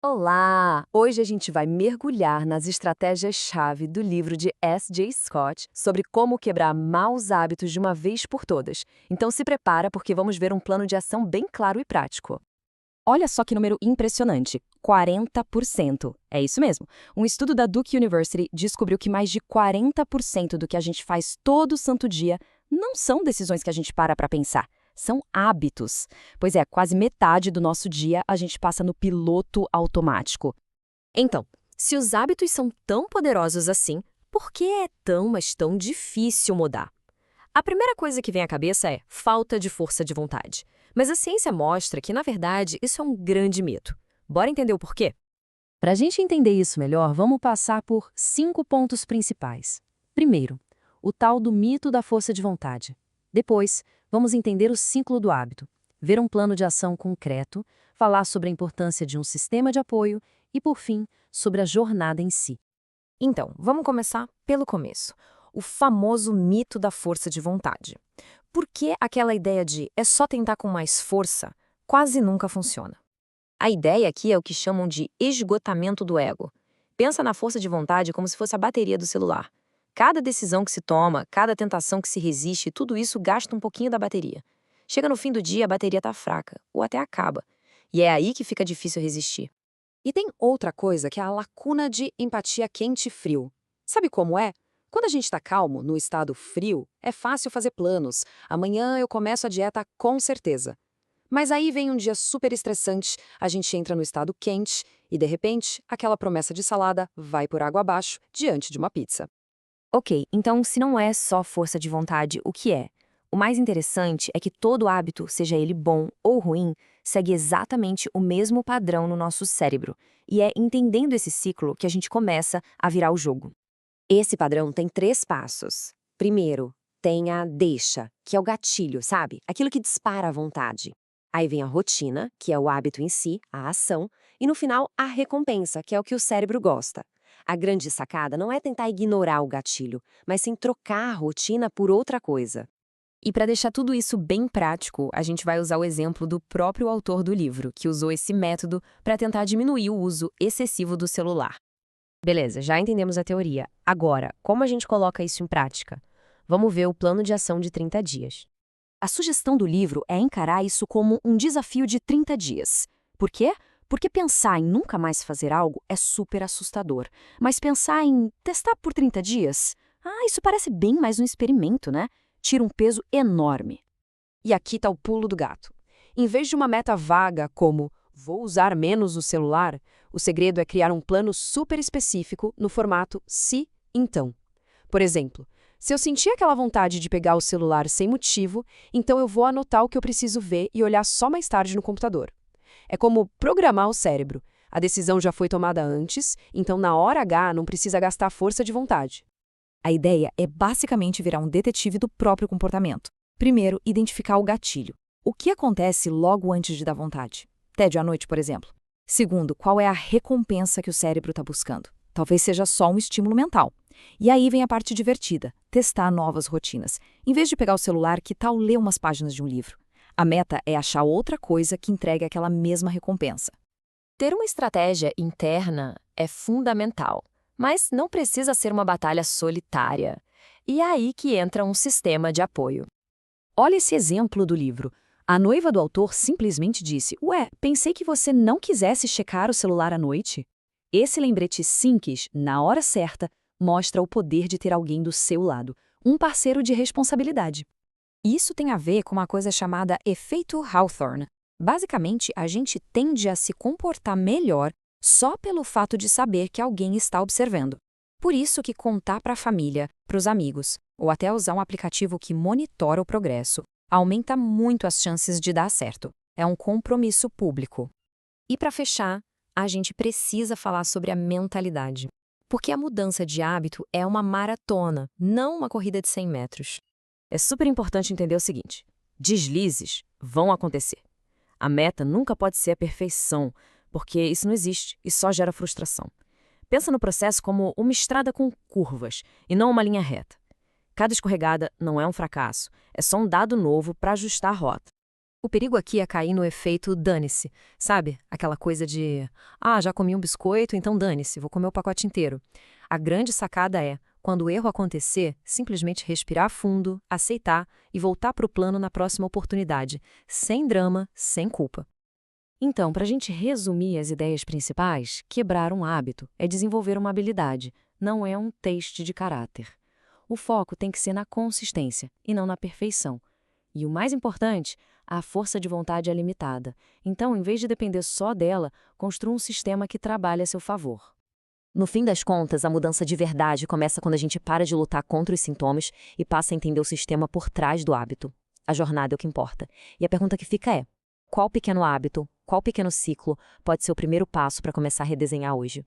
Olá! Hoje a gente vai mergulhar nas estratégias-chave do livro de S.J. Scott sobre como quebrar maus hábitos de uma vez por todas. Então se prepara porque vamos ver um plano de ação bem claro e prático. Olha só que número impressionante, 40%. É isso mesmo. Um estudo da Duke University descobriu que mais de 40% do que a gente faz todo santo dia não são decisões que a gente para pensar, são hábitos. Pois é, quase metade do nosso dia a gente passa no piloto automático. Então, se os hábitos são tão poderosos assim, por que é tão, mas tão difícil mudar? A primeira coisa que vem à cabeça é falta de força de vontade. Mas a ciência mostra que, na verdade, isso é um grande mito. Bora entender o porquê? Para a gente entender isso melhor, vamos passar por 5 pontos principais. Primeiro, o tal do mito da força de vontade. Depois, vamos entender o ciclo do hábito, ver um plano de ação concreto, falar sobre a importância de um sistema de apoio e, por fim, sobre a jornada em si. Então, vamos começar pelo começo. O famoso mito da força de vontade. Por que aquela ideia de é só tentar com mais força quase nunca funciona? A ideia aqui é o que chamam de esgotamento do ego. Pensa na força de vontade como se fosse a bateria do celular. Cada decisão que se toma, cada tentação que se resiste, tudo isso gasta um pouquinho da bateria. Chega no fim do dia, a bateria está fraca, ou até acaba. E é aí que fica difícil resistir. E tem outra coisa que é a lacuna de empatia quente e frio. Sabe como é? Quando a gente está calmo, no estado frio, é fácil fazer planos. Amanhã eu começo a dieta com certeza. Mas aí vem um dia super estressante, a gente entra no estado quente e, de repente, aquela promessa de salada vai por água abaixo diante de uma pizza. Ok, então se não é só força de vontade, o que é? O mais interessante é que todo hábito, seja ele bom ou ruim, segue exatamente o mesmo padrão no nosso cérebro. E é entendendo esse ciclo que a gente começa a virar o jogo. Esse padrão tem 3 passos. Primeiro, tem a deixa, que é o gatilho, sabe? Aquilo que dispara a vontade. Aí vem a rotina, que é o hábito em si, a ação. E no final, a recompensa, que é o que o cérebro gosta. A grande sacada não é tentar ignorar o gatilho, mas sim trocar a rotina por outra coisa. E para deixar tudo isso bem prático, a gente vai usar o exemplo do próprio autor do livro, que usou esse método para tentar diminuir o uso excessivo do celular. Beleza, já entendemos a teoria. Agora, como a gente coloca isso em prática? Vamos ver o plano de ação de 30 dias. A sugestão do livro é encarar isso como um desafio de 30 dias. Por quê? Porque pensar em nunca mais fazer algo é super assustador. Mas pensar em testar por 30 dias? Isso parece bem mais um experimento, né? Tira um peso enorme. E aqui está o pulo do gato. Em vez de uma meta vaga como vou usar menos o celular, o segredo é criar um plano super específico no formato se, então. Por exemplo, se eu sentir aquela vontade de pegar o celular sem motivo, então eu vou anotar o que eu preciso ver e olhar só mais tarde no computador. É como programar o cérebro. A decisão já foi tomada antes, então na hora H não precisa gastar força de vontade. A ideia é basicamente virar um detetive do próprio comportamento. Primeiro, identificar o gatilho. O que acontece logo antes de dar vontade? Tédio à noite, por exemplo. Segundo, qual é a recompensa que o cérebro está buscando? Talvez seja só um estímulo mental. E aí vem a parte divertida, testar novas rotinas. Em vez de pegar o celular, que tal ler umas páginas de um livro? A meta é achar outra coisa que entregue aquela mesma recompensa. Ter uma estratégia interna é fundamental, mas não precisa ser uma batalha solitária. E é aí que entra um sistema de apoio. Olha esse exemplo do livro. A noiva do autor simplesmente disse: Ué, pensei que você não quisesse checar o celular à noite. Esse lembrete simples, na hora certa, mostra o poder de ter alguém do seu lado, um parceiro de responsabilidade. Isso tem a ver com uma coisa chamada efeito Hawthorne. Basicamente, a gente tende a se comportar melhor só pelo fato de saber que alguém está observando. Por isso que contar para a família, para os amigos, ou até usar um aplicativo que monitora o progresso, aumenta muito as chances de dar certo. É um compromisso público. E para fechar, a gente precisa falar sobre a mentalidade. Porque a mudança de hábito é uma maratona, não uma corrida de 100 metros. É super importante entender o seguinte: deslizes vão acontecer. A meta nunca pode ser a perfeição, porque isso não existe e só gera frustração. Pensa no processo como uma estrada com curvas e não uma linha reta. Cada escorregada não é um fracasso, é só um dado novo para ajustar a rota. O perigo aqui é cair no efeito dane-se, sabe? Aquela coisa de, já comi um biscoito, então dane-se, vou comer o pacote inteiro. A grande sacada é, quando o erro acontecer, simplesmente respirar fundo, aceitar e voltar para o plano na próxima oportunidade, sem drama, sem culpa. Então, para a gente resumir as ideias principais, quebrar um hábito é desenvolver uma habilidade, não é um teste de caráter. O foco tem que ser na consistência e não na perfeição. E o mais importante, a força de vontade é limitada. Então, em vez de depender só dela, construa um sistema que trabalhe a seu favor. No fim das contas, a mudança de verdade começa quando a gente para de lutar contra os sintomas e passa a entender o sistema por trás do hábito. A jornada é o que importa. E a pergunta que fica é: qual pequeno hábito, qual pequeno ciclo pode ser o primeiro passo para começar a redesenhar hoje?